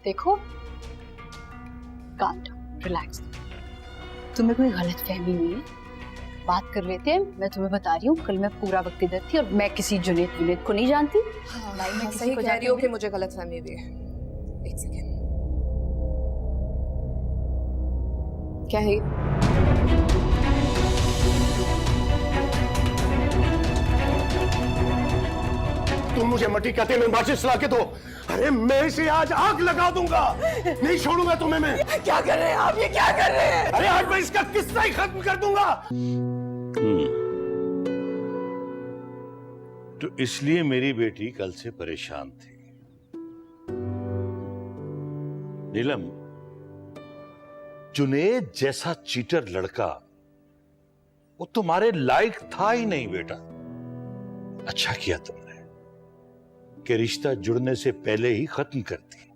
देखो, calm down, relax. तुम्हें कोई गलत फहमी हुई है, बात कर लेते हैं. मैं तुम्हें बता रही हूँ, कल मैं पूरा वक्त इधर थी और मैं किसी जुनेद को नहीं जानती. हाँ, सही कह रही हो कि मुझे गलत फहमी हुई है. एक सेकेंड. क्या है? तुम मुझे मट्टी कहते में माचिस ला के दो. अरे मैं इसे आज आग लगा दूंगा. नहीं छोड़ूंगा तुम्हें मैं. क्या कर रहे हैं आप? ये क्या कर रहे हैं? अरे आज मैं इसका किस्सा ही खत्म कर दूंगा. तो इसलिए मेरी बेटी कल से परेशान थी. नीलम, जुनेद जैसा चीटर लड़का वो तुम्हारे लायक था ही नहीं बेटा. अच्छा किया तुमने कि रिश्ता जुड़ने से पहले ही खत्म कर दिया.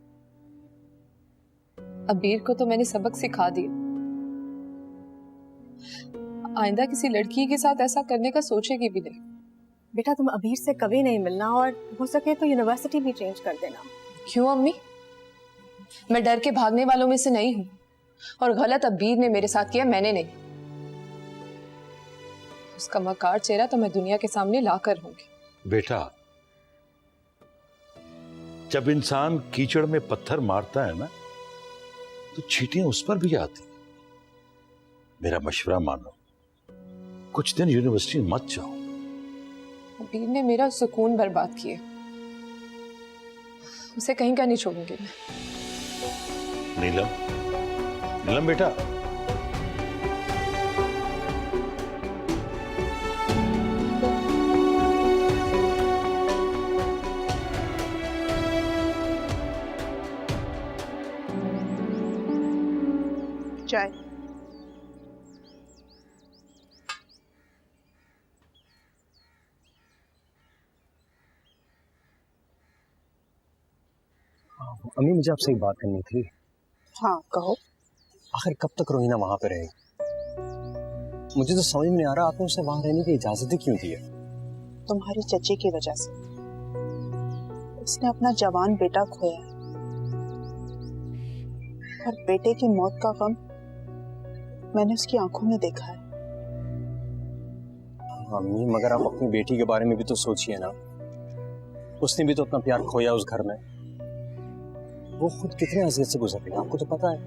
अबीर को तो मैंने सबक सिखा दिया. आइंदा किसी लड़की के साथ ऐसा करने का सोचेगी भी नहीं. बेटा तुम अबीर से कभी नहीं मिलना और हो सके तो यूनिवर्सिटी भी चेंज कर देना. क्यों अम्मी? मैं डर के भागने वालों में से नहीं हूं और गलत अबीर ने मेरे साथ किया, मैंने नहीं. उसका मकार चेहरा तो मैं दुनिया के सामने लाकर रहूंगी. बेटा, जब इंसान कीचड़ में पत्थर मारता है ना तो चींटियां उस पर भी आती. मेरा मशवरा मानो, कुछ दिन यूनिवर्सिटी मत जाओ. अबीर ने मेरा सुकून बर्बाद किया. उसे कहीं का नहीं छोड़ूंगी मैं. नीलम, नीलम बेटा, चाय. अम्मी मुझे आपसे एक बात करनी थी. हाँ कहो. आखिर कब तक रोहिना वहां पे रहेगी? मुझे तो समझ में नहीं आ रहा आपने उसे वहां रहने की इजाजत ही क्यों दी है? तुम्हारी चची की वजह से. उसने अपना जवान बेटा खोया है और बेटे की मौत का गम मैंने उसकी आंखों में देखा है. अम्मी मगर आप अपनी बेटी के बारे में भी तो सोचिए ना. उसने भी तो अपना प्यार खोया उस घर में. वो खुद कितने अज़ियत से गुजर रही है आपको तो पता है.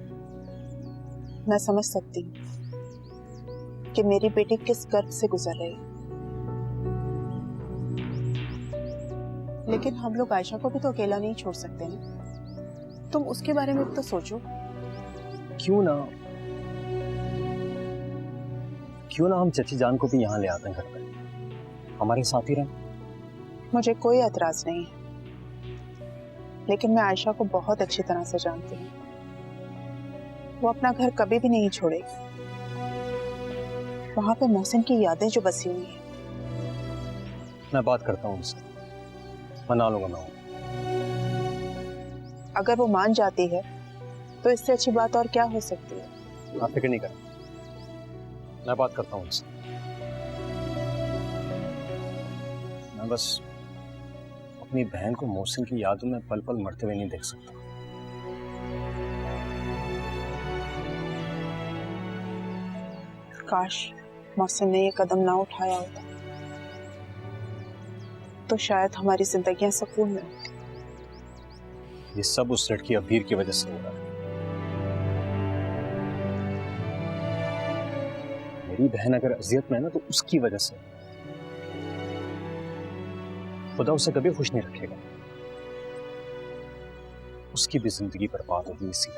मैं समझ सकती हूँ कि मेरी बेटी किस गर्व से गुजर रही है, लेकिन हम लोग आयशा को भी तो अकेला नहीं छोड़ सकते ना. तुम उसके बारे में भी तो सोचो. क्यों ना हम चची जान को भी यहाँ ले आते हैं घर पे, हमारे साथ ही रहें. मुझे कोई एतराज नहीं है, लेकिन मैं आयशा को बहुत अच्छी तरह से जानती हूँ. वो अपना घर कभी भी नहीं छोड़ेगी. वहां पे मोहसिन की यादें जो बसी हुई हैं. मैं बात करता हूँ उससे, मना लूंगा मैं. अगर वो मान जाती है तो इससे अच्छी बात और क्या हो सकती है. आप फिक्र नहीं करें, मैं बात करता हूँ उससे. मैं बस अपनी बहन को मोहसिन की यादों में पल पल मरते हुए नहीं देख सकता. काश मोहसिन ने ये कदम ना उठाया होता तो शायद हमारी जिंदगियां सुकून में होती. ये सब उस लड़की अबीर की वजह से हो रहा है. मेरी बहन अगर अजियत में है ना तो उसकी वजह से. खुदा उसे कभी खुश नहीं रखेगा. उसकी भी जिंदगी बर्बाद होगी इसी.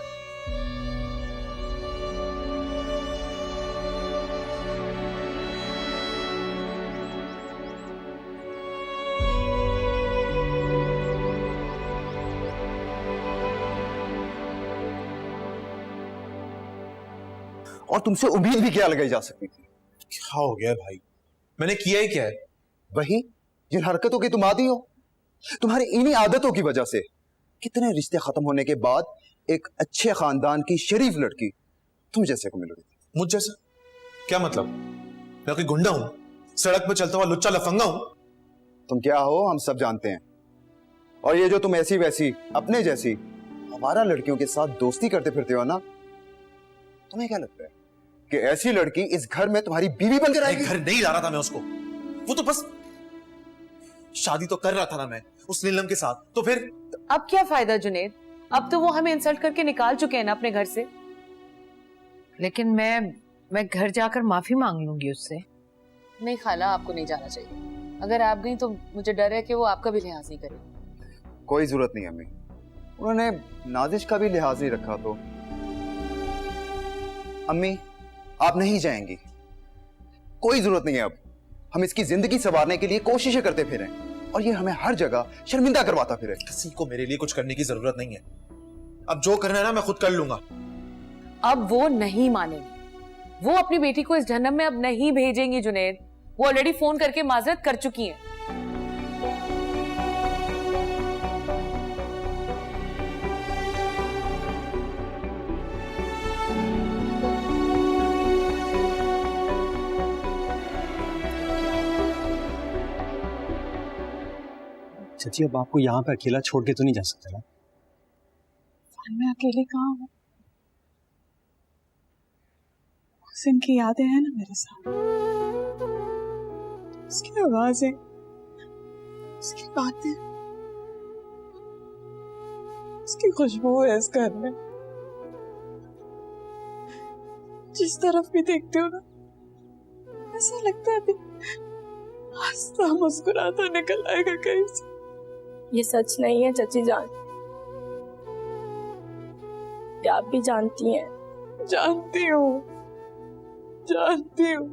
और तुमसे उम्मीद भी क्या लगाई जा सकती थी? क्या हो गया भाई? मैंने किया ही क्या है? वही जिन हरकतों की तुम आदी हो. तुम्हारी इन्हीं आदतों की वजह से कितने रिश्ते खत्म होने के बाद एक अच्छे खानदान की शरीफ लड़की तुम जैसे को मिल रही थी. मुझ जैसा? क्या मतलब? मैं कोई गुंडा हूं? सड़क पर चलता हुआ लुच्चा लफंगा हूं? तुम क्या हो हम सब जानते हैं. और ये जो तुम ऐसी वैसी अपने जैसी हमारा लड़कियों के साथ दोस्ती करते फिरते हो ना, तुम्हें क्या लगता है कि ऐसी लड़की इस घर में तुम्हारी बीवी बनकर आएगी? घर नहीं ला रहा था मैं उसको, वो तो बस शादी तो कर रहा था ना मैं उस नीलम के साथ, तो फिर अब क्या फायदा जुनेद, अब तो वो हमें इंसल्ट करके निकाल चुके हैं ना अपने घर से। लेकिन मैं घर जाकर माफी मांग लूंगी उससे। नहीं खाला, आपको नहीं जाना चाहिए। अगर आप गई तो मुझे डर है कि वो आपका भी लिहाज नहीं करेगी। कोई जरूरत नहीं अम्मी, उन्होंने नाजिश का भी लिहाज नहीं रखा तो। अम्मी आप नहीं जाएंगी, कोई जरूरत नहीं है। अब हम इसकी जिंदगी संवारने के लिए कोशिशें करते फिरें और ये हमें हर जगह शर्मिंदा करवाता फिरे। किसी को मेरे लिए कुछ करने की जरूरत नहीं है, अब जो करना है ना मैं खुद कर लूंगा। अब वो नहीं मानेगी, वो अपनी बेटी को इस जहन्नम में अब नहीं भेजेंगी जुनेद। वो ऑलरेडी फोन करके माजरत कर चुकी हैं। चाची अब आपको यहाँ पे अकेला छोड़ के तो नहीं जा सकते ना? मैं अकेले कहाँ हूँ? हुसैन की यादें हैं ना मेरे साथ, उसकी आवाजें, उसकी बातें, उसकी खुशबू है इस घर में। जिस तरफ भी देखती हूँ ना, ऐसा लगता है अभी हंसता मुस्कुराता निकल आएगा कहीं से। ये सच नहीं है चची जान, ये आप भी जानती हैं। जानती हूँ, जानती हूँ,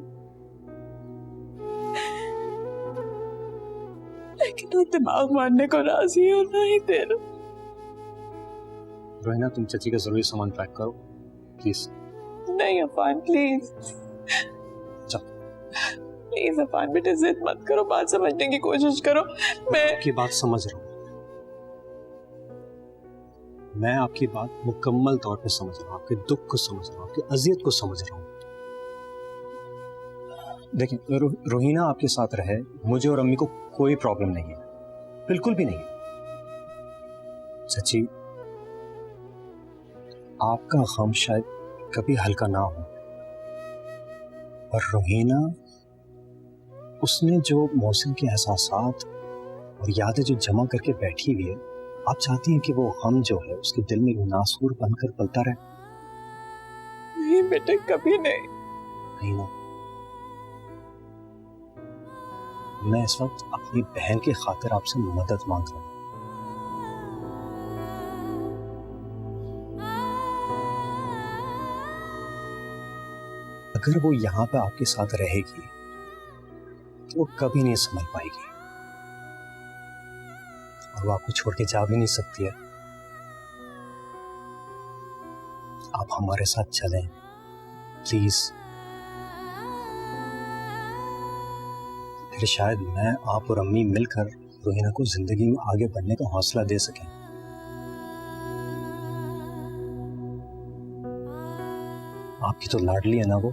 लेकिन वो दिमाग मारने को राजी है और ना ही तेरा। रोहिना तुम चाची का जरूरी सामान पैक करो प्लीज। नहीं अफान प्लीज, प्लीज अफान बेटे जिद मत करो, बात समझने की कोशिश करो। मैं आपकी बात समझ रहा हूँ, मैं आपकी बात मुकम्मल तौर पे समझ रहा हूँ, आपके दुख को समझ रहा हूँ, आपकी अजियत को समझ रहा हूँ। देखिए रोहिना आपके साथ रहे, मुझे और अम्मी को कोई प्रॉब्लम नहीं है, बिल्कुल भी नहीं। सच्ची आपका गम शायद कभी हल्का ना हो, पर रोहिना उसने जो मौसम के एहसासात और यादें जो जमा करके बैठी हुई है, आप चाहती हैं कि वो गम जो है उसके दिल में नासूर बनकर पलता रहे? नहीं बेटे, कभी नहीं। नहीं ना, मैं इस वक्त अपनी बहन की खातिर आपसे मदद मांग रहा हूं। अगर वो यहां पे आपके साथ रहेगी तो वो कभी नहीं संभल पाएगी और वो आपको छोड़ के जा भी नहीं सकती है। आप हमारे साथ चलें प्लीज, फिर शायद मैं, आप और अम्मी मिलकर रोहिना को जिंदगी में आगे बढ़ने का हौसला दे सकें। आपकी तो लाडली है ना वो।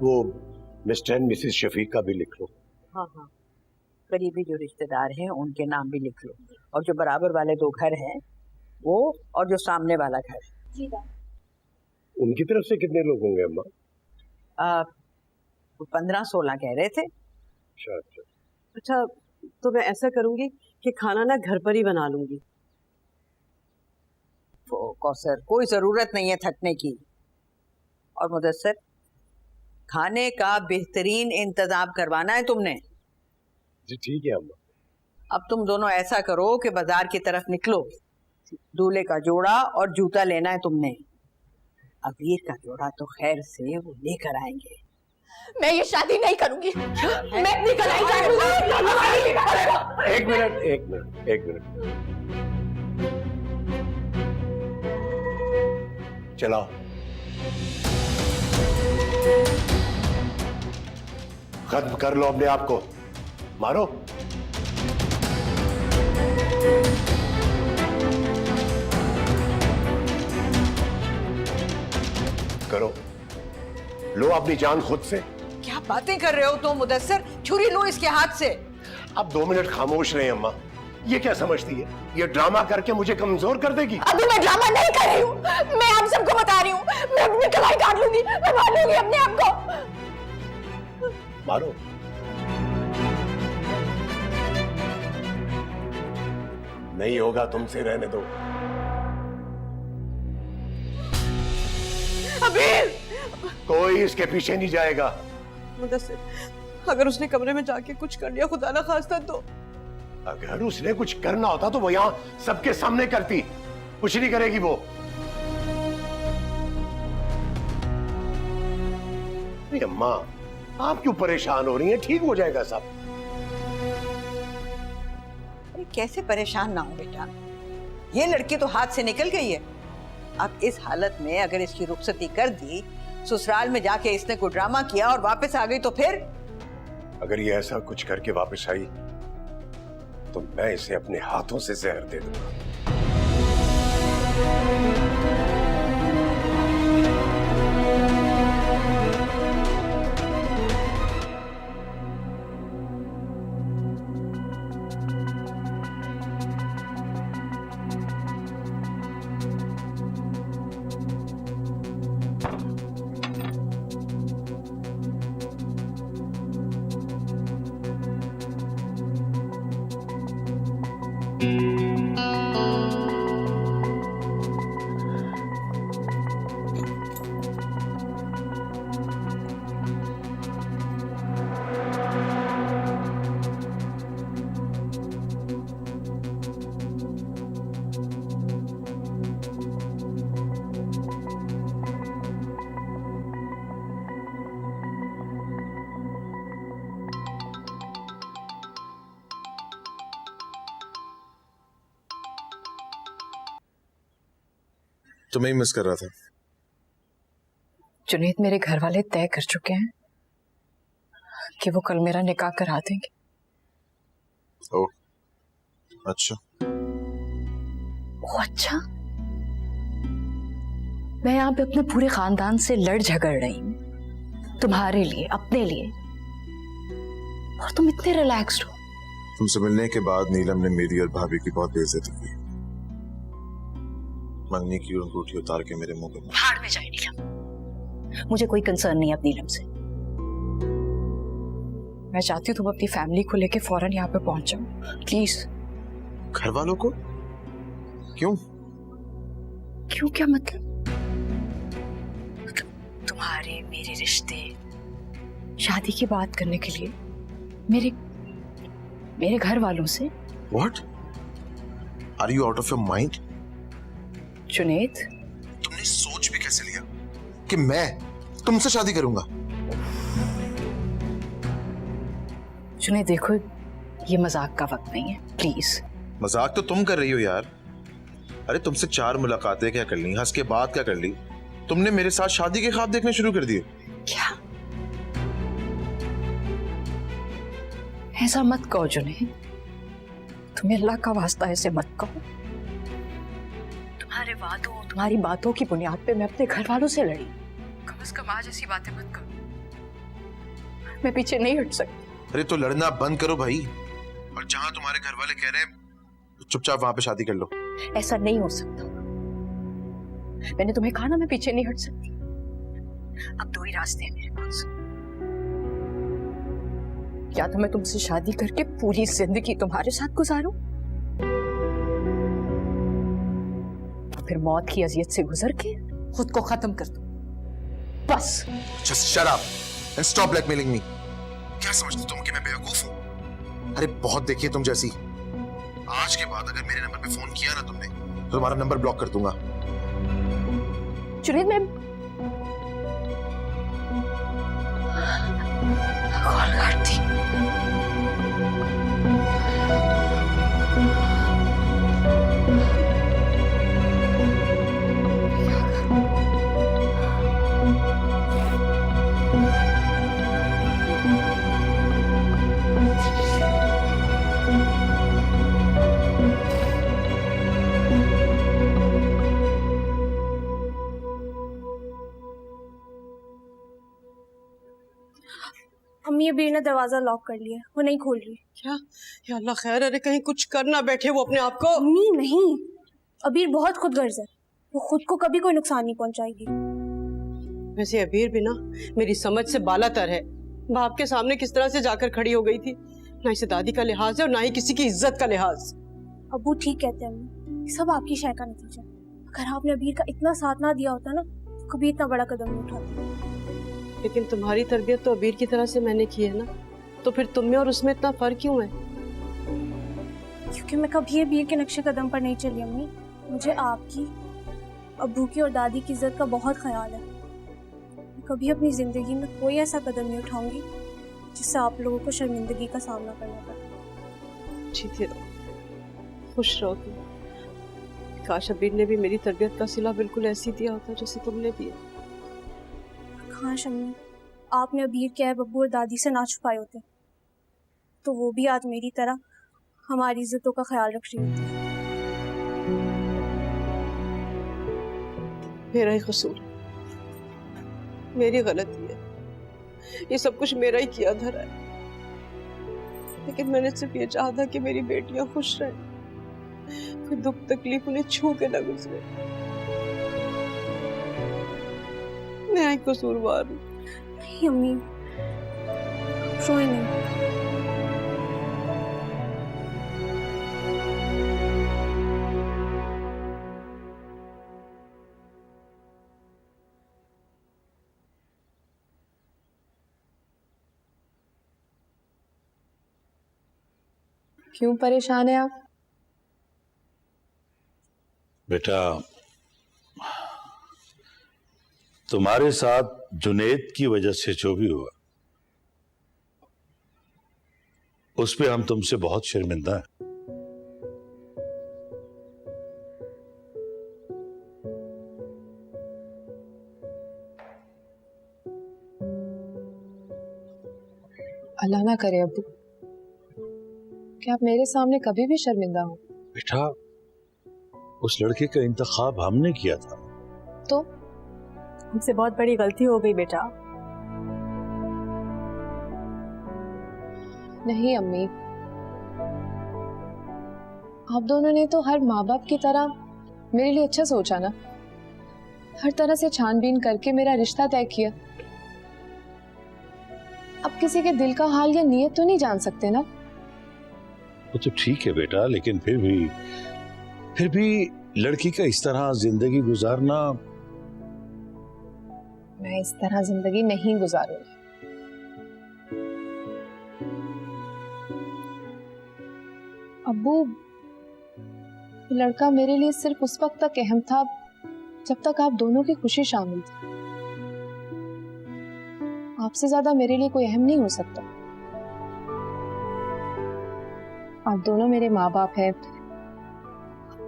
वो मिस्टर एंड मिसेस शफीक का भी लिख लो। हाँ हाँ, करीबी जो रिश्तेदार हैं उनके नाम भी लिख लो, और जो बराबर वाले 2 घर हैं वो, और जो सामने वाला घर। जी उनकी तरफ से कितने लोग होंगे अम्मा? 15-16 कह रहे थे। अच्छा अच्छा अच्छा, तो मैं ऐसा करूंगी कि खाना ना घर पर ही बना लूंगी। तो कौसर, कोई जरूरत नहीं है थकने की। और मुदस्सर, खाने का बेहतरीन इंतजाम करवाना है तुमने। जी ठीक है अम्मा। अब तुम दोनों ऐसा करो कि बाजार की तरफ निकलो, दूल्हे का जोड़ा और जूता लेना है तुमने। अबीर का जोड़ा तो खैर से वो लेकर आएंगे। मैं ये शादी नहीं करूंगी, मैं निकल आई। एक मिनट चलाओ। खत्म कर लो अपने आप को, मारो। करो, लो अपनी जान खुद से। क्या बातें कर रहे हो तुम मुदस्सिर? छुरी लो इसके हाथ से। अब 2 मिनट खामोश रहे अम्मा। ये क्या समझती है? ये ड्रामा करके मुझे कमजोर कर देगी? अभी मैं ड्रामा नहीं कर रही हूँ, मैं आप सबको बता रही हूँ, मैं अपनी कलाई काट लूंगी, मैं मार लूंगी अपने आप को। मारो। नहीं होगा तुमसे, रहने दो। अबीर! कोई इसके पीछे नहीं जाएगा। मुदस्सिर, अगर उसने कमरे में जाके कुछ कर लिया खुदा ना खास्ता तो? अगर उसने कुछ करना होता तो वो यहां सबके सामने करती। कुछ नहीं करेगी वो। अरे अम्मा, आप क्यों परेशान हो रही हैं? ठीक हो जाएगा सब। अरे कैसे परेशान ना हो बेटा, ये लड़की तो हाथ से निकल गई है। अब इस हालत में अगर इसकी रुखसती कर दी, ससुराल में जाके इसने कोई ड्रामा किया और वापस आ गई तो फिर? अगर ये ऐसा कुछ करके वापस आई तो मैं इसे अपने हाथों से जहर दे दूंगा। तुम्हें ही मिस कर रहा था। जुनैद, मेरे घर वाले तय कर चुके हैं कि वो कल मेरा निकाह करा देंगे। ओह, अच्छा। ओह अच्छा? मैं यहाँ पे अपने पूरे खानदान से लड़ झगड़ रही हूँ तुम्हारे लिए, अपने लिए, और तुम इतने रिलैक्स्ड हो। तुमसे मिलने के बाद नीलम ने मेरी और भाभी की बहुत बेइज्जती की। मंगनी की अंगूठी उतार के मेरे मुंह पे। भाड़ में जाए नीलम, मुझे कोई कंसर्न नहीं है अब नीलम से। मैं चाहती हूँ तुम अपनी फैमिली को लेके फौरन यहाँ पे पहुंच जाओ, प्लीज। घर वालों को? क्यों? क्यों क्या मतलब? तुम्हारे मेरे रिश्ते, शादी की बात करने के लिए मेरे घर वालों से। What? Are you out of your mind? Junaid, तुमने सोच भी कैसे लिया कि मैं तुमसे शादी करूंगा? जुनैद देखो, ये मजाक का वक्त नहीं है, प्लीज। मजाक तो तुम कर रही हो यार। अरे तुमसे 4 मुलाकातें क्या कर ली, हंस के बात क्या कर ली, तुमने मेरे साथ शादी के ख्वाब देखने शुरू कर दिए। क्या? ऐसा मत कहो जुनैद, तुम्हें अल्लाह का वास्ता ऐसे मत कहो। तुम्हारे वादों, तुम्हारी बातों की बुनियाद पे मैं अपने घर वालों से लड़ी। कम से कम आज ऐसी बातें मत करो, मैं पीछे नहीं हट सकती। अरे तो लड़ना बंद करो भाई, और जहां तुम्हारे घर वाले कह रहे हैं चुपचाप वहां पे शादी कर लो। ऐसा नहीं हो सकता, मैंने तुम्हें कहा ना, मैं पीछे नहीं हट सकती। अब 2 ही रास्ते हैं मेरे पास, या तो मैं तुमसे शादी करके पूरी जिंदगी तुम्हारे साथ गुजारूं, फिर मौत की अजियत से गुजर के खुद को खत्म कर दूं, बस। Just shut up and stop blackmailing me. क्या समझती तुम कि मैं बेवकूफ हूं? अरे बहुत देखी है तुम जैसी। आज के बाद अगर मेरे नंबर पे फोन किया ना तुमने तो तुम्हारा नंबर ब्लॉक कर दूंगा। जुनैद, मैं कॉल करती। अम्मी अबीर ने दरवाजा लॉक कर लिया, वो नहीं खोल रही। क्या? या अल्लाह खैर, अरे कहीं कुछ कर ना बैठे वो अपने आप को। अम्मी नहीं, अबीर बहुत खुदगर्ज है, वो खुद को कभी कोई नुकसान नहीं पहुंचाएगी। वैसे अबीर भी ना मेरी समझ से बालातर है। बाप के सामने किस तरह से जाकर खड़ी हो गई थी, ना इसे दादी का लिहाज है और ना ही किसी की इज्जत का लिहाज। अबू ठीक कहते हैं अम्मी, ये सब आपकी शय का नतीजा। अगर आपने अबीर का इतना साथ ना दिया होता ना तो कभी इतना बड़ा कदम नहीं उठाती। लेकिन तुम्हारी तरबियत तो अबीर की तरह से मैंने की है ना, तो फिर तुम में और उसमें इतना फर्क क्यों है? क्योंकि मैं कभी अबीर के नक्शे कदम पर नहीं चली अम्मी। मुझे आपकी, अब्बू की और दादी की इज्जत का बहुत ख्याल है। मैं कभी अपनी जिंदगी में कोई ऐसा कदम नहीं उठाऊंगी जिससे आप लोगों को शर्मिंदगी का सामना करना पड़े। जीती रहो, खुश रहो तुम। काश अबीर ने भी मेरी तरबियत का सिला बिल्कुल ऐसी दिया होता जैसे तुमने दिया। काश अम्मी आपने अबीर के ऐब अब्बू और दादी से ना छुपाए होते तो वो भी आज मेरी तरह हमारी इज्जतों का ख्याल रख रही होती। मेरा ही कसूर है, मेरी गलती है, ये सब कुछ मेरा ही किया धरा है। लेकिन मैंने सिर्फ ये चाहा था कि मेरी बेटियां खुश रहें, कोई दुख तकलीफ उन्हें छू के न गुजरे। मैं ही कसूरवार हूँ। नहीं अम्मी, रोए नहीं। क्यों परेशान है आप? बेटा, तुम्हारे साथ जुनैद की वजह से जो भी हुआ उस पे हम तुमसे बहुत शर्मिंदा हैं। अल्लाह ना करे अब्बू कि आप मेरे सामने कभी भी शर्मिंदा हो। बेटा, उस लड़के का इंतखाब हमने किया था। तो हमसे बहुत बड़ी गलती हो गई बेटा। नहीं अम्मी, आप दोनों ने तो हर माँ बाप की तरह मेरे लिए अच्छा सोचा ना, हर तरह से छानबीन करके मेरा रिश्ता तय किया। अब किसी के दिल का हाल या नीयत तो नहीं जान सकते ना। वो तो ठीक है बेटा, लेकिन फिर भी लड़की का इस तरह जिंदगी गुजारना। मैं इस तरह जिंदगी नहीं गुजारूंगी। अब्बू, लड़का मेरे लिए सिर्फ उस वक्त तक अहम था जब तक आप दोनों की खुशी शामिल थी। आपसे ज्यादा मेरे लिए कोई अहम नहीं हो सकता। आप दोनों मेरे माँ बाप हैं।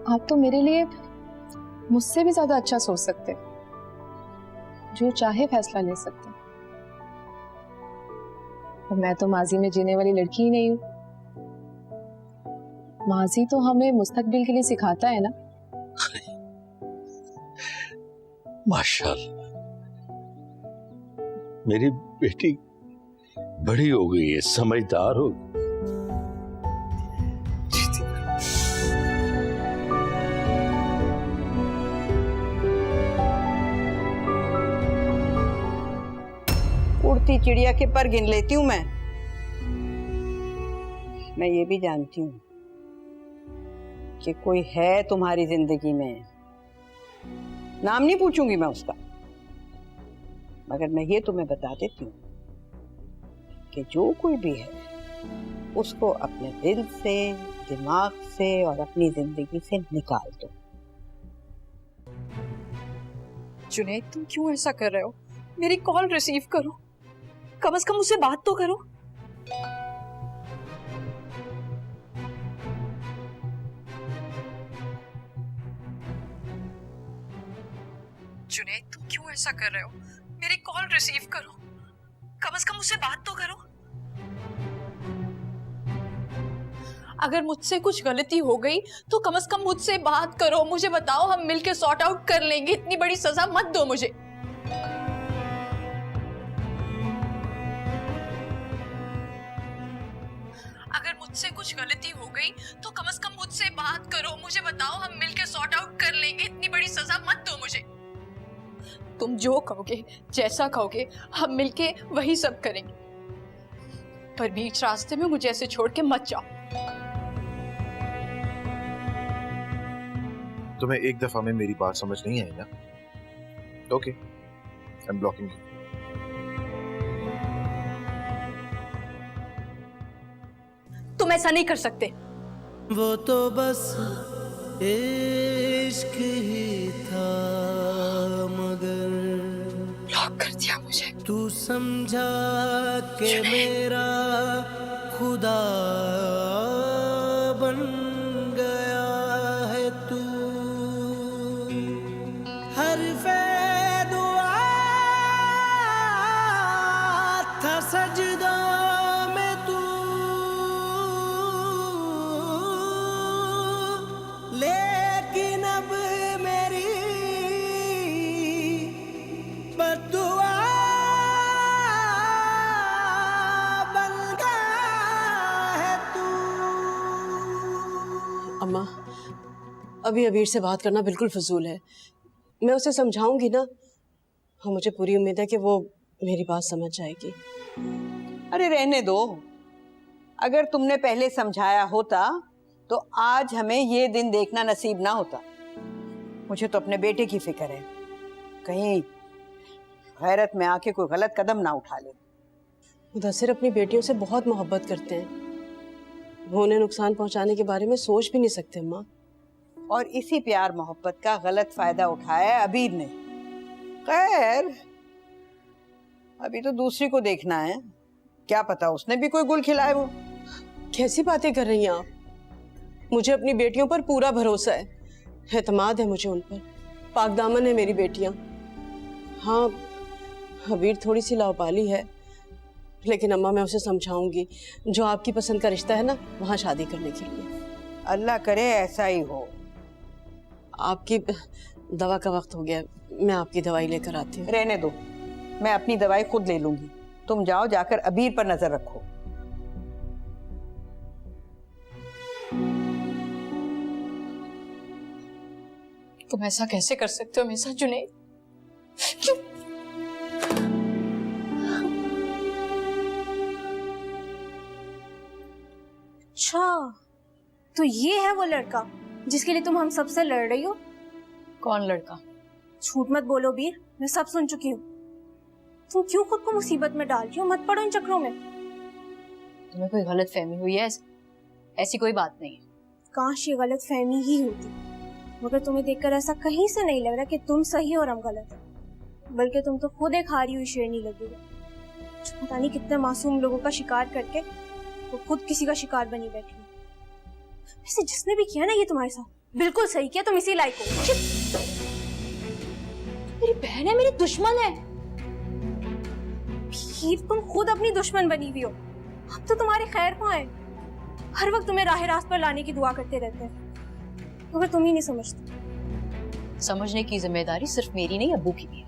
आप तो मेरे लिए मुझसे भी ज्यादा अच्छा सोच सकते, जो चाहे फैसला ले सकते। और मैं तो माजी में जीने वाली लड़की ही नहीं हूं। माजी तो हमें मुस्तकबिल के लिए सिखाता है ना। माशाल्लाह, मेरी बेटी बड़ी हो गई है, समझदार हो गई। उड़ती चिड़िया के पर गिन लेती हूँ मैं ये भी जानती हूँ कि कोई है तुम्हारी जिंदगी में। नाम नहीं पूछूंगी मैं उसका, मगर मैं ये तुम्हें बता देती हूँ कि जो कोई भी है उसको अपने दिल से, दिमाग से और अपनी जिंदगी से निकाल दो। जुनैद, तुम क्यों ऐसा कर रहे हो? मेरी कॉल रिसीव करो, कम से कम मुझसे बात तो करो। जुनैद, तुम क्यों ऐसा कर रहे हो? मेरी कॉल रिसीव करो, कम से कम मुझसे बात तो करो। अगर मुझसे कुछ गलती हो गई तो कम से कम मुझसे बात करो, मुझे बताओ, हम मिलके सॉर्ट आउट कर लेंगे। इतनी बड़ी सजा मत दो मुझे। मुझसे कुछ गलती हो गई तो कम से कम मुझसे बात करो, मुझे बताओ, हम मिलके सॉर्ट आउट कर लेंगे। इतनी बड़ी सजा मत दो मुझे। तुम जो कहोगे, जैसा कहोगे, हम मिलके वही सब करेंगे, पर बीच रास्ते में मुझे ऐसे छोड़ के मत जाओ। तुम्हें एक दफा में मेरी बात समझ नहीं आई ना? Okay, I am blocking you. तुम ऐसा नहीं कर सकते। वो तो बस इश्क ही था, मगर ब्लॉक कर दिया मुझे। तू समझा के मेरा खुदा बन गया है तू। हरफे दुआ था सजदा में तू, लेकिन अब मेरी बद्दुआ बन गया है तू। अम्मा, अभी अबीर से बात करना बिल्कुल फजूल है। मैं उसे समझाऊंगी ना, हाँ मुझे पूरी उम्मीद है कि वो मेरी बात समझ जाएगी। अरे रहने दो, अगर तुमने पहले समझाया होता तो आज हमें ये दिन देखना नसीब ना होता। मुझे तो अपने बेटे की फिक्र है, कहीं गैरत में आके कोई गलत कदम ना उठा ले। मुदस्सिर अपनी बेटियों से बहुत मोहब्बत करते हैं, वो उन्हें नुकसान पहुंचाने के बारे में सोच भी नहीं सकते अम्मा। और इसी प्यार मोहब्बत का गलत फायदा उठाया है अबीर ने। खैर, अभी तो दूसरी को देखना है, क्या पता उसने भी कोई गुल खिलाए। वो कैसी बातें कर रही हैं आप? मुझे अपनी बेटियों पर पूरा भरोसा है, एतमाद है मुझे उन पर। पाकदामन है मेरी बेटियां। हाँ, अबीर थोड़ी सी लावाली है, लेकिन अम्मा मैं उसे समझाऊंगी। जो आपकी पसंद का रिश्ता है ना, वहाँ शादी करने के लिए। अल्लाह करे ऐसा ही हो। आपकी दवा का वक्त हो गया, मैं आपकी दवाई लेकर आती हूँ। रहने दो, मैं अपनी दवाई खुद ले लूंगी। तुम जाओ, जाकर अबीर पर नजर रखो। तुम ऐसा कैसे कर सकते हो मेरे साथ जुनैद? क्यों? अच्छा, तो ये है वो लड़का जिसके लिए तुम हम सबसे लड़ रही हो? कौन लड़का? झूठ मत बोलो बीर, मैं सब सुन चुकी हूँ। तुम क्यों खुद को मुसीबत में डाल रही हो? मत पड़ो इन चक्रों में। तुम्हें कोई गलत फहमी हुई है? ऐसी कोई बात नहीं है। काश ये गलत फहमी ही होती, मगर तुम्हें देखकर ऐसा कहीं से नहीं लग रहा कि तुम सही और हम गलत हैं। बल्कि तुम तो खुद एक हारी हुई शेरनी लगी हो, जो पता नहीं कितने मासूम लोगों का शिकार करके वो खुद किसी का शिकार बनी बैठी हो। वैसे जिसने भी किया ना ये तुम्हारे साथ, बिल्कुल सही किया, तुम इसी लायक हो। मेरी बहन है, मेरी दुश्मन है। तुम खुद अपनी दुश्मन बनी हुई हो। हम तो तुम्हारी खैर को हैं, हर वक्त तुम्हें राह रास्त पर लाने की दुआ करते रहते हैं, मगर तुम ही नहीं समझते। समझने की जिम्मेदारी सिर्फ मेरी नहीं, अब्बू की भी है।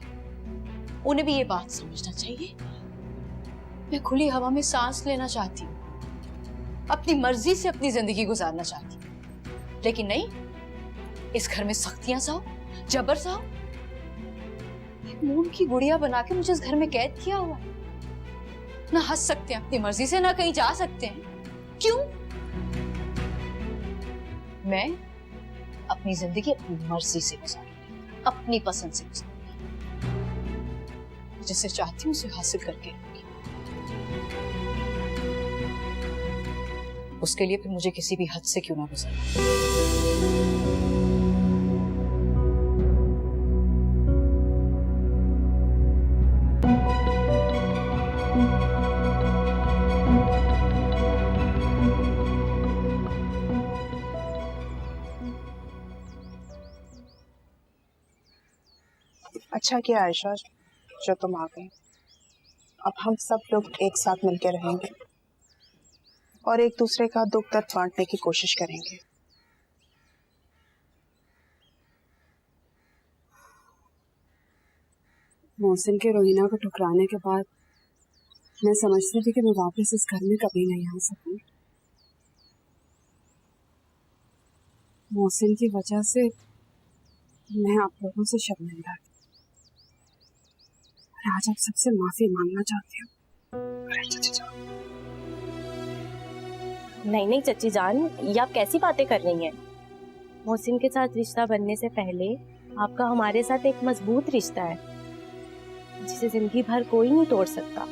उन्हें भी ये बात समझना चाहिए। मैं खुली हवा में सांस लेना चाहती हूँ, अपनी मर्जी से अपनी जिंदगी गुजारना चाहती हूँ, लेकिन नहीं, इस घर में सख्तियां साओ, जबर साओ। एक मोम की गुड़िया बना के मुझे इस घर में कैद किया हुआ है। ना हंस सकते हैं अपनी मर्जी से, ना कहीं जा सकते हैं। क्यों? मैं अपनी जिंदगी अपनी मर्जी से गुजारूंगी, अपनी पसंद से गुजारूंगी। जिसे चाहती हूँ उसे हासिल करके रहूंगी। उसके लिए फिर मुझे किसी भी हद से क्यों ना गुजरना। अच्छा किया आयशा जो तुम आ गई। अब हम सब लोग एक साथ मिलकर रहेंगे और एक दूसरे का दुख दर्द बांटने की कोशिश करेंगे। मोहसिन के रोहिना को ठुकराने के बाद मैं समझती थी कि मैं वापस इस घर में कभी नहीं आ सकूंगी, मोहसिन की वजह से मैं आप लोगों से शर्मिंदा हूँ और आज आप सबसे माफी मांगना चाहती हूँ। नहीं नहीं चच्ची जान, ये आप कैसी बातें कर रही हैं? मोहसिन के साथ रिश्ता बनने से पहले आपका हमारे साथ एक मजबूत रिश्ता है जिसे जिंदगी भर कोई नहीं तोड़ सकता।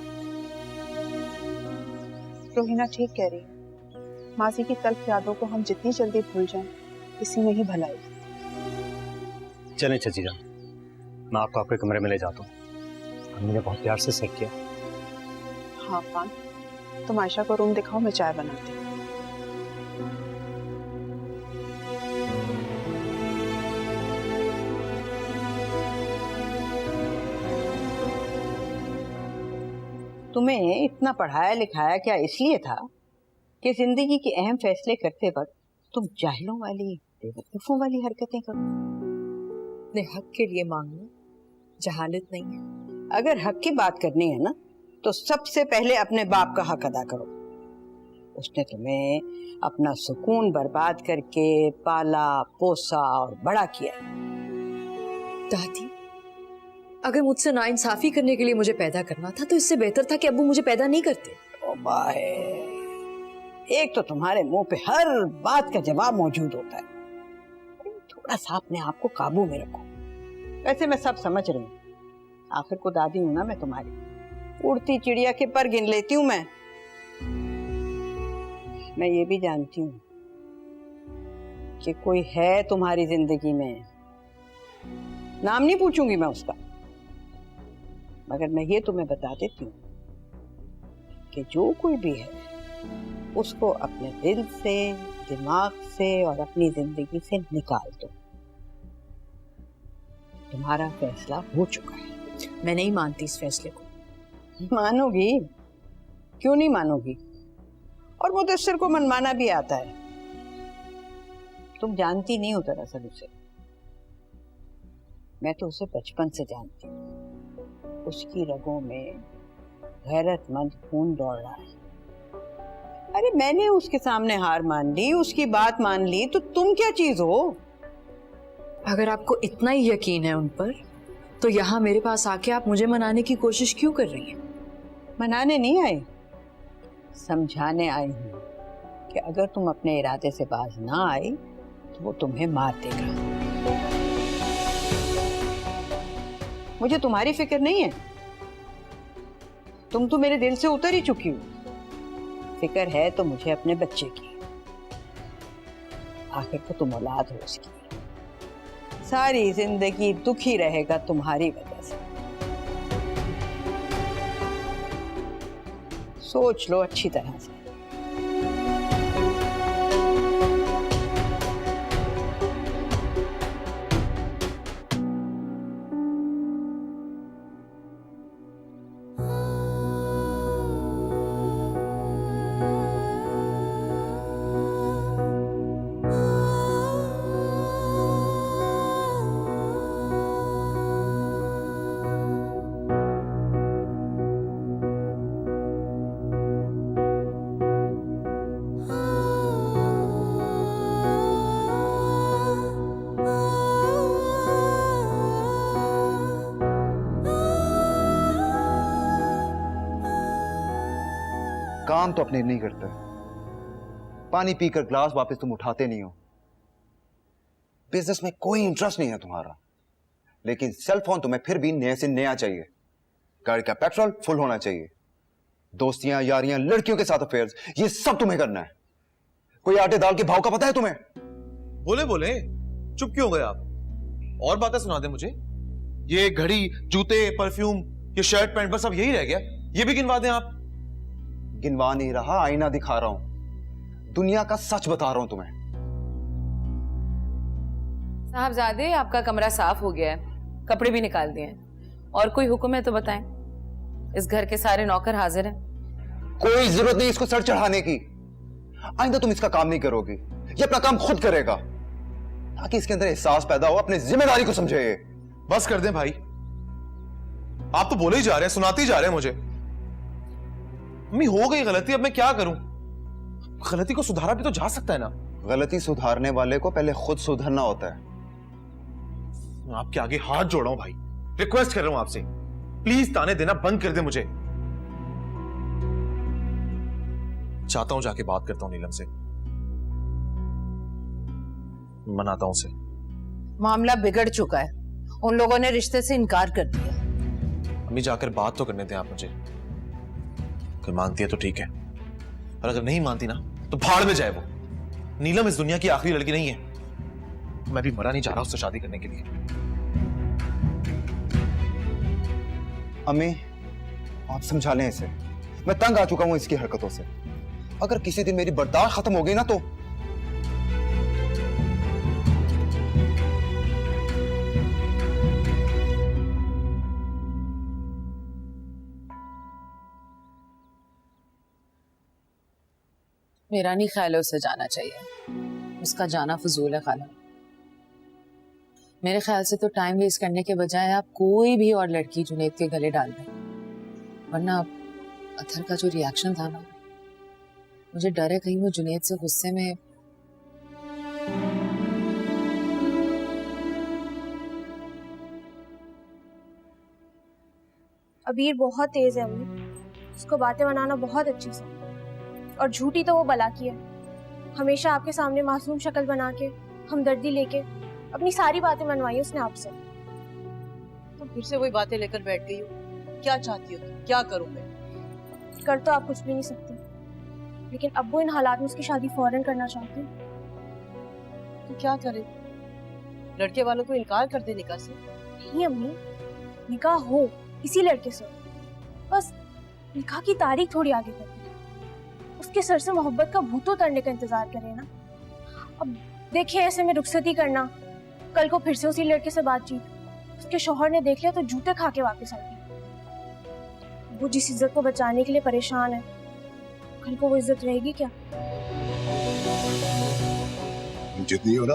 रोहिना ठीक कह रही है। माजी की तल्ख यादों को हम जितनी जल्दी भूल जाएं, इसी में ही भलाई। चलें चाची जान, मैं आपको आपके कमरे में ले जाता हूँ। हमने बहुत प्यार से सेट किया। हाँ पान, तुम आयशा को रूम दिखाओ, मैं चाय बनाती हूँ। तुम्हें इतना पढ़ाया लिखाया क्या इसलिए था कि जिंदगी के अहम फैसले करते वक्त तुम जाहिलों वाली, बेवकूफों वाली हरकतें करो? अपने हक के लिए मांगना जहालत नहीं है। अगर हक की बात करनी है ना, तो सबसे पहले अपने बाप का हक अदा करो। उसने तुम्हें अपना सुकून बर्बाद करके पाला पोसा और बड़ा किया। दादी, अगर मुझसे नाइंसाफी करने के लिए मुझे पैदा करना था तो इससे बेहतर था कि अब्बू मुझे पैदा नहीं करते। एक तो तुम्हारे मुंह पे हर बात का जवाब मौजूद होता है। थोड़ा सा अपने आप को काबू में रखो। वैसे मैं सब समझ रही हूँ, आखिर को दादी हूं ना मैं तुम्हारी। उड़ती चिड़िया के पर गिन लेती हूँ मैं ये भी जानती हूँ कि कोई है तुम्हारी जिंदगी में। नाम नहीं पूछूंगी मैं उसका, मगर मैं ये तुम्हें बता देती हूँ कि जो कोई भी है उसको अपने दिल से, दिमाग से और अपनी जिंदगी से निकाल दो। तुम्हारा फैसला हो चुका है। मैं नहीं मानती इस फैसले को। मानोगी? क्यों नहीं मानोगी? और मुदस्सिर को मनमाना भी आता है। तुम जानती नहीं हो दरअसल उसे। मैं तो उसे बचपन से जानती हूँ। उसकी रगों में गैरतमंद खून दौड़ रहा है। अरे मैंने उसके सामने हार मान ली, उसकी बात मान ली, तो तुम क्या चीज हो? अगर आपको इतना ही यकीन है उन पर, तो यहाँ मेरे पास आके आप मुझे मनाने की कोशिश क्यों कर रही हैं? मनाने नहीं आई, समझाने आई हूँ कि अगर तुम अपने इरादे से बाज ना आई तो वो तुम्हें मार देगा। मुझे तुम्हारी फिक्र नहीं है। तुम तो मेरे दिल से उतर ही चुकी हो। फिक्र है तो मुझे अपने बच्चे की। आखिर तो तुम औलाद हो उसकी। सारी जिंदगी दुखी रहेगा तुम्हारी वजह से। सोच लो अच्छी तरह से। काम तो अपने नहीं करते, पानी पीकर ग्लास वापस तुम उठाते नहीं हो। बिजनेस में कोई इंटरेस्ट नहीं है तुम्हारा, लेकिन सेल फोन तुम्हें फिर भी नए से नया चाहिए। गाड़ी का पेट्रोल फुल होना चाहिए। दोस्तियां, यारियां, लड़कियों के साथ अफेयर्स, ये सब तुम्हें करना है। कोई आटे दाल के भाव का पता है तुम्हें? बोले बोले, चुप क्यों हो गए आप? और बातें सुना दे मुझे। ये घड़ी, जूते, परफ्यूम, ये शर्ट पैंट, बस अब यही रह गया? ये भी गिनवा दें आप? गिनवा नहीं रहा, आईना दिखा रहा हूं। दुनिया का सच बता रहा हूं तुम्हें। साहबजादे, आपका कमरा साफ हो गया है, कपड़े भी निकाल दिए हैं। और कोई हुक्म है तो बताएं। इस घर के सारे नौकर हाजिर हैं। कोई जरूरत नहीं इसको सर चढ़ाने की। आइंदा तुम इसका काम नहीं करोगी, ये अपना काम खुद करेगा, ताकि इसके अंदर एहसास पैदा हो, अपनी जिम्मेदारी को समझे। बस कर दें भाई, आप तो बोले ही जा रहे हैं, सुनाते ही जा रहे हैं मुझे। अम्मी, हो गई गलती, अब मैं क्या करूं? गलती को सुधारा भी तो जा सकता है ना। गलती सुधारने वाले को पहले खुद सुधरना होता है। मैं आपके आगे हाथ जोड़ रहा हूं भाई, रिक्वेस्ट कर रहा हूं आपसे, प्लीज ताने देना बंद कर दे मुझे। चाहता हूं जाके बात करता हूं नीलम से, मनाता हूं उसे। मामला बिगड़ चुका है, उन लोगों ने रिश्ते से इनकार कर दिया। अम्मी जाकर बात तो करने दें आप मुझे, अगर मानती है तो ठीक है, और अगर नहीं मानती ना तो भाड़ में जाए वो। नीलम इस दुनिया की आखिरी लड़की नहीं है, मैं भी मरा नहीं चाह रहा उससे शादी करने के लिए। अम्मी आप समझा लें इसे, मैं तंग आ चुका हूं इसकी हरकतों से। अगर किसी दिन मेरी बर्दाश्त खत्म हो गई ना तो मेरा नहीं ख्याल है उसे जाना चाहिए, उसका जाना फजूल है खाला। मेरे ख्याल से तो टाइम वेस्ट करने के बजाय आप कोई भी और लड़की जुनैद के गले डाल दें, वरना अथर का जो रिएक्शन था ना, मुझे डर है कहीं वो जुनैद से गुस्से में। अबीर बहुत तेज है अम्मी, उसको बातें बनाना बहुत अच्छे से, और झूठी तो वो बला की है। हमेशा आपके सामने मासूम शक्ल बना के, हमदर्दी लेके अपनी सारी बातें मनवाई उसने आपसे। तो फिर से वही बातें लेकर बैठ गई हो। क्या चाहती हो, क्या करूं मैं? कर तो आप कुछ भी नहीं सकती, लेकिन अब्बू इन हालात में उसकी शादी फौरन करना चाहते हैं। तो क्या करे, लड़के वालों को इनकार कर दे निकाह से? नहीं अम्मी, निकाह हो इसी लड़के से, बस निकाह की तारीख थोड़ी आगे कर दे, उसके सर से मोहब्बत का भूत उतरने का इंतजार करे ना। अब देखिए ऐसे में रुखसती करना, कल को फिर से उसी लड़के से बातचीत, उसके शौहर ने देख लिया तो जूते खा के वापस आ गए। वो जिस इज्जत को बचाने के लिए परेशान है, कल को वो इज्जत रहेगी क्या? जितनी हो ना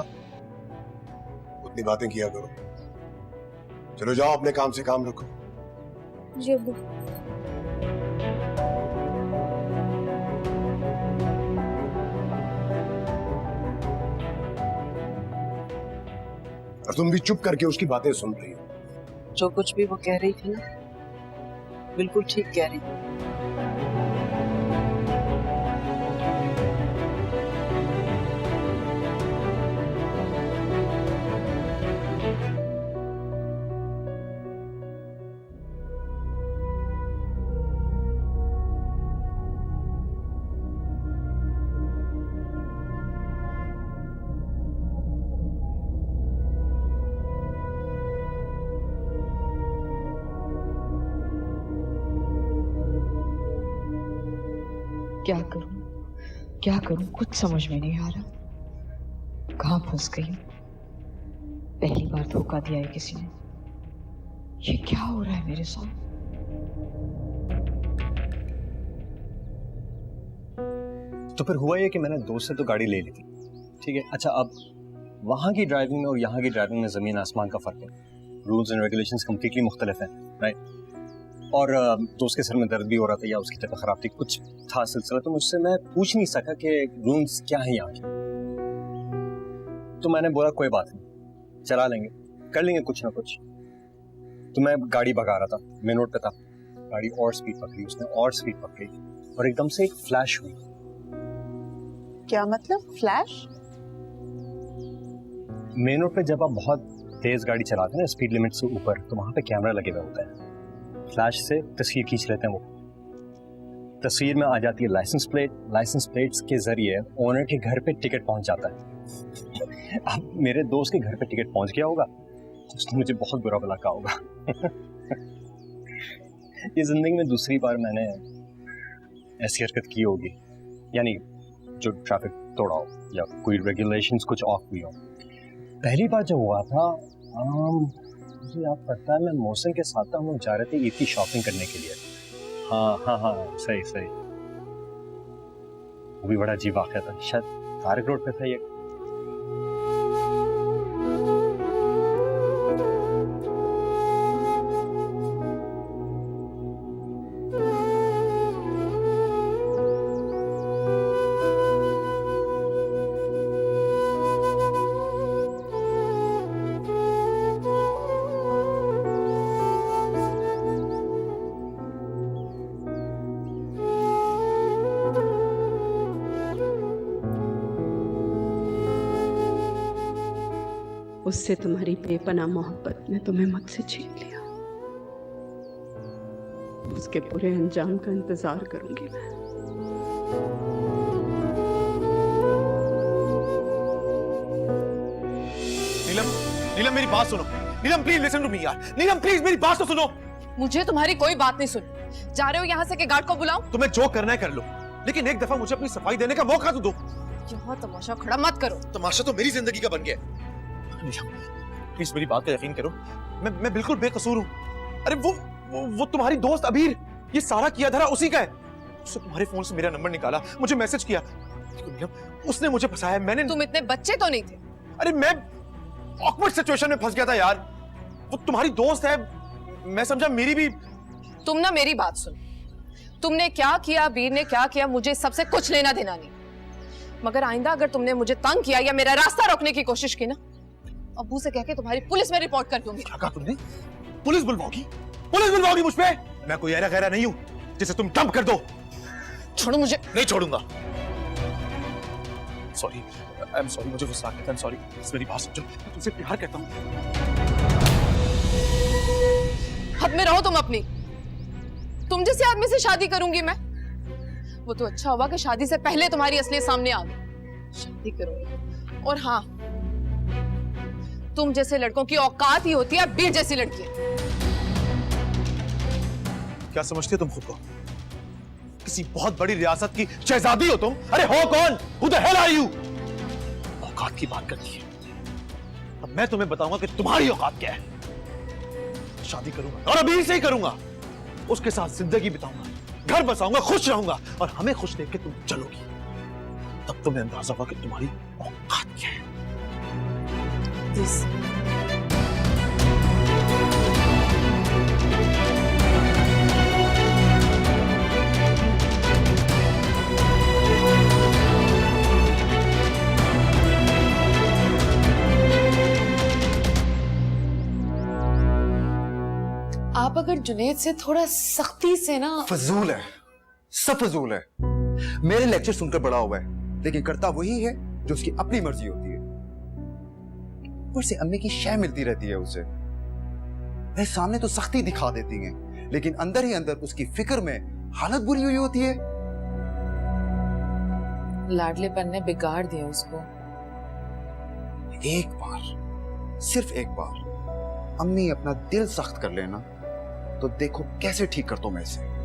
उतनी बातें किया करो। चलो जाओ अपने काम से काम रखो। जी अब्बू। और तुम भी चुप करके उसकी बातें सुन रही हो। जो कुछ भी वो कह रही थी ना, बिल्कुल ठीक कह रही थी। क्या करूं कुछ समझ में नहीं आ रहा। कहां फंस गई हूं? पहली बार धोखा दिया है किसी ने। ये क्या हो रहा है मेरे साथ? तो फिर हुआ ये कि मैंने दोस्त से तो गाड़ी ले ली थी, ठीक है। अच्छा, अब वहां की ड्राइविंग में और यहाँ की ड्राइविंग में जमीन आसमान का फर्क है। रूल्स एंड रेगुलेशंस कंप्लीटली मुख्तलिफ हैं, राइट। और दोस्त के सर में दर्द भी हो रहा था या उसकी तबीयत खराब थी, कुछ था सिलसिला, तो मुझसे मैं पूछ नहीं सका कि रूल्स क्या है यहाँ के। तो मैंने बोला कोई बात नहीं, चला लेंगे, कर लेंगे कुछ ना कुछ। तो मैं गाड़ी भगा रहा था, मेन रोड पे था, गाड़ी और स्पीड पकड़ी, उसने और स्पीड पकड़ी और एकदम से एक फ्लैश हुई। क्या मतलब फ्लैश? मेन रोड पे जब आप बहुत तेज गाड़ी चलाते हैं ना स्पीड लिमिट से ऊपर, तो वहां पे कैमरा लगे हुए होते हैं, फ्लैश से तस्वीर खींच लेते हैं। वो तस्वीर में आ जाती है लाइसेंस प्लेट, लाइसेंस प्लेट्स के जरिए ओनर के घर पे टिकट पहुंच जाता है। अब मेरे दोस्त के घर पे टिकट पहुंच गया होगा तो उसने मुझे बहुत बुरा भला कहा होगा। ये जिंदगी में दूसरी बार मैंने ऐसी हरकत की होगी, यानी जो ट्रैफिक तोड़ा हो या कोई रेगुलेशंस कुछ ऑफ हुई हो। पहली बार जब हुआ था, मुझे याद पड़ता है, मैं मौसम के साथ हम लोग जा रहे थे ईद की शॉपिंग करने के लिए। हाँ, सही सही, वो भी बड़ा अजीब वाक़या था, शायद तारिक रोड पे था ये। उससे तुम्हारी बेपनाह मोहब्बत ने तुम्हें मुझसे छीन लिया। उसके पूरे अंजाम का इंतजार करूंगी मैं। नीलम, नीलम मेरी बात सुनो। नीलम प्लीज लिसन टू मी यार। नीलम प्लीज मेरी बात तो सुनो। मुझे तुम्हारी कोई बात नहीं सुनी। जा रहे हो यहाँ से कि गार्ड को बुलाऊं? तुम्हें जो करना है कर लो, लेकिन एक दफा मुझे अपनी सफाई देने का मौका तो दो। यहाँ तमाशा खड़ा मत करो। तमाशा तो मेरी जिंदगी का बन गया। प्लीज मेरी बात का यकीन करो, मैं बिल्कुल बेकसूर हूँ। अरे वो तुम्हारी दोस्त अबीर, ये सारा किया धरा उसी का है। उसने तुम्हारे फोन से मेरा नंबर निकाला, मुझे मैसेज किया, उसने मुझे फंसाया। मैंने तुम इतने बच्चे तो नहीं थे। अरे मैं ऑकवर्ड सिचुएशन में फंस गया था यार। वो तुम्हारी दोस्त है, मैं समझा मेरी भी। तुम ना मेरी बात सुन। तुमने क्या किया, बीर ने क्या किया, मुझे सबसे कुछ लेना देना नहीं। मगर आइंदा अगर तुमने मुझे तंग किया या मेरा रास्ता रोकने की कोशिश की ना, अब्बू से कह के तुम्हारी पुलिस में रिपोर्ट कर दूंगी। क्या कहा तुमने? पुलिस बुलवाओगी? पुलिस बुलवाओगी मुझ पे? मैं कोई ऐरा गैरा नहीं हूं जिसे तुम डंप कर दो। छोड़ो मुझे। नहीं छोड़ूंगा। सॉरी, आई एम सॉरी, मुझे गुस्सा आता है। सॉरी, मेरी बात समझो, मैं तुमसे प्यार करता हूं। हद में रहो तुम अपनी। तुम जैसे आदमी से शादी करूंगी मैं? वो तो अच्छा हुआ कि शादी से पहले तुम्हारी असलियत सामने आ गई। शादी करूंगी। और हाँ, तुम जैसे लड़कों की औकात ही होती है बीर जैसी लड़की। क्या समझती हो तुम खुद को? किसी बहुत बड़ी रियासत की शहजादी हो तुम? अरे हो कौन? Who the hell are you? औकात की बात करती है। अब मैं तुम्हें बताऊंगा कि तुम्हारी औकात क्या है। शादी करूंगा और अभी से ही करूंगा। उसके साथ जिंदगी बिताऊंगा, घर बसाऊंगा, खुश रहूंगा, और हमें खुश देख के तुम चलोगी। तब तुम्हें अंदाजा होगा कि तुम्हारी औकात क्या है। आप अगर जुनैद से थोड़ा सख्ती से ना। फजूल है, सब फजूल है। मेरे लेक्चर सुनकर बड़ा हुआ है, लेकिन करता वही है जो उसकी अपनी मर्जी होती है। ऊपर से अम्मी की शय मिलती रहती है उसे। वह सामने तो सख्ती दिखा देती हैं, लेकिन अंदर ही अंदर उसकी फिक्र में हालत बुरी हुई होती है। लाडलेपन ने बिगाड़ दिया उसको। एक बार, सिर्फ एक बार अम्मी अपना दिल सख्त कर लेना, तो देखो कैसे ठीक करता हूं मैं इसे।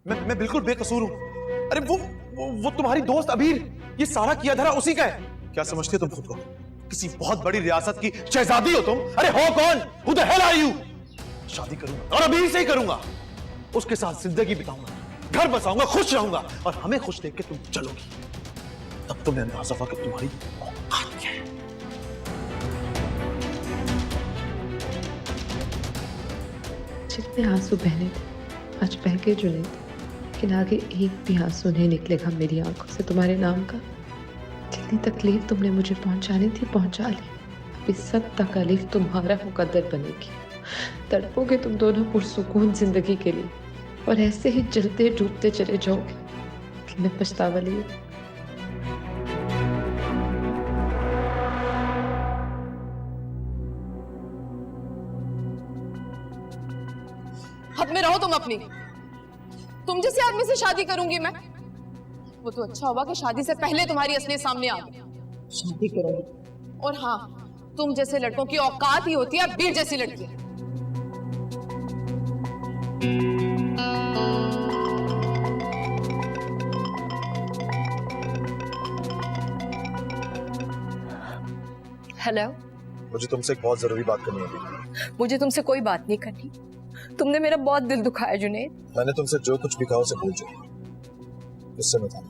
मैं बिल्कुल बेकसूर हूं। अरे वो तुम्हारी दोस्त अबीर, ये सारा किया धरा उसी का है। क्या समझते हो तुम खुद को? किसी बहुत बड़ी रियासत की शहजादी हो तुम? अरे हो कौन? Who the hell are you? शादी करूंगा और अबीर से ही करूंगा। उसके साथ जिंदगी बिताऊंगा, घर बसाऊंगा, खुश रहूंगा, और हमें खुश देख के तुम चलोगी। तब तुम्हें अंदाजा होगा कि तुम्हारी औकात क्या है। जितने आंसू बहने थे आज बह के जुने थे, लेकिन आगे एक भी आंसू नहीं निकलेगा मेरी आंखों से तुम्हारे नाम का। जितनी तकलीफ तुमने मुझे पहुंचानी थी पहुंचा ली। अभी सब तकलीफ तुम्हारा मुकद्दर बनेगी। तड़पोगे तुम दोनों पुरसुकून जिंदगी के लिए, और ऐसे ही जलते डूबते चले जाओगे कि मैं पछतावा लिए। हद में रहो तुम अपनी। तुम जैसे आदमी से शादी करूंगी मैं? वो तो अच्छा होगा कि शादी से पहले तुम्हारी असलियत सामने आ गई। शादी करोगी। और हाँ, तुम जैसे लड़कों की औकात ही होती है बीर जैसी लड़की। हेलो, मुझे तुमसे एक बहुत जरूरी बात करनी होगी। मुझे तुमसे कोई बात नहीं करनी। तुमने मेरा बहुत दिल दुखाया जुनैद। मैंने तुमसे जो कुछ भी कहा उसे भूल जाओ, गुस्से में था।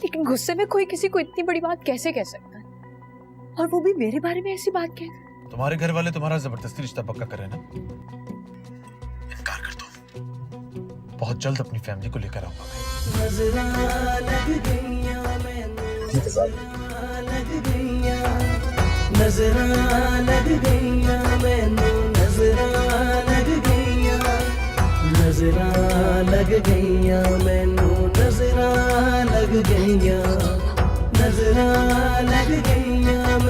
लेकिन गुस्से में कोई किसी को इतनी बड़ी बात कैसे कह सकता है, और वो भी मेरे बारे में ऐसी बात कहता। तुम्हारे घर वाले तुम्हारा जबरदस्ती रिश्ता पक्का कर रहे हैं ना? इनकार कर दो, बहुत जल्द अपनी फैमिली को लेकर आऊंगा मैं। नजरा लग गईया, मैनू नजरा लग गईया। नजरां लग गईयां मैनू नजरां लग गईयां नजरां लग गईयां